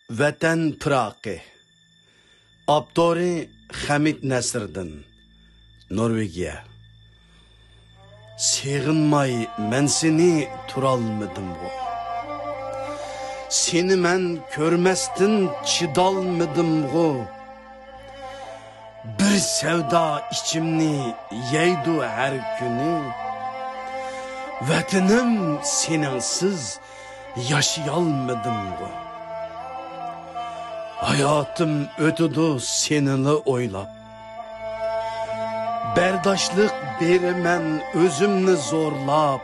Vatan Praqi Abdori Hamid Nasriddin Norvegiya Seğinmay men seni turalmadım bu. Seni men körmestin çidalmadım bu. Bir sevda içimni yeydu her günü. Vatanım seninsiz yaşayalmadım bu. Hayatım ötüdü seninle oylap. Berdaşlık berimen özümni zorlap.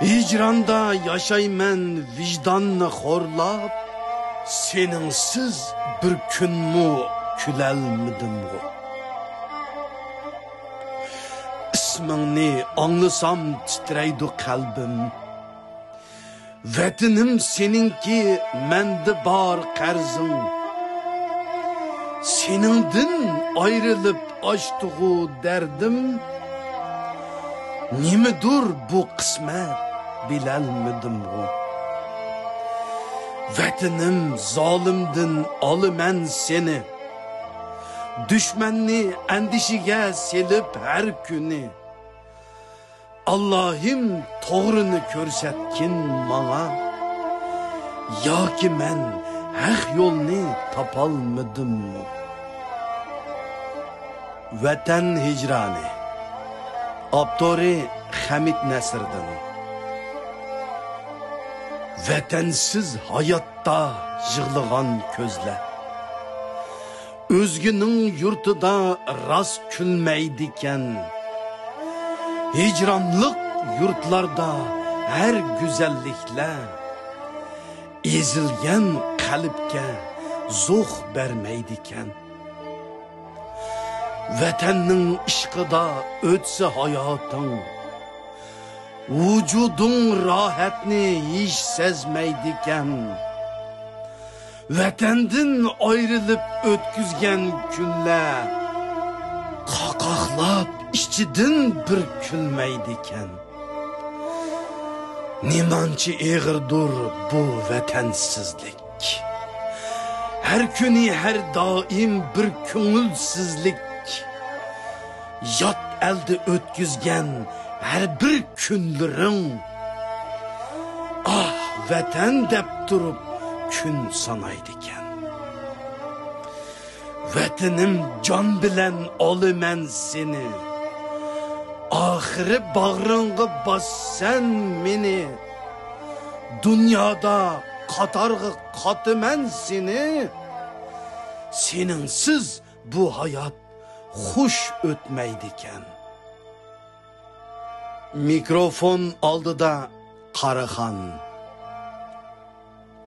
Hicranda yaşaymen vicdanını horlap. Seninsiz bir gün mu külelmedim bu. İsmini anlasam titreydi kalbim. Vatanım seninki mende bar karzın. Senindin ayrılıp açtığı derdim. Nimedur bu kısmet bilelmedim bu. Vatanım zalimdin alımen seni. Düşmanni endişige selip her günü. Allah'ım doğrunu körsetkin bana. Ya ki men hak yolunu tapalmadım mı? Vatan hicrani Abdori Hamid Nasriddin. Vatansız hayatta yığılgan közler. Özgünün yurtida rast külmeydiken. Hicranlık yurtlarda her güzellikler. Ezilgen kalpke zuh vermeydiken. Vatanның işkıda ötse hayatın. Vücudun rahatni hiç sezmeydiken. Vatandın ayrılıp ötküzgen günler. Qaqaqlap içidin bir külmeydiken. Nimançı eğirdur bu vatansızlık. Her günü her daim bir köngülsüzlük. Yat elde ötküzgen her bir günlerin. Ah vatan dep durup gün sanaydiken. Vatanım can bilen alımen seni. Ahire bağrınğı bassan meni. Dünyada katargı katımen seni. Seninsiz bu hayat hoş ötmeydiken. Mikrofon aldı da Karahan.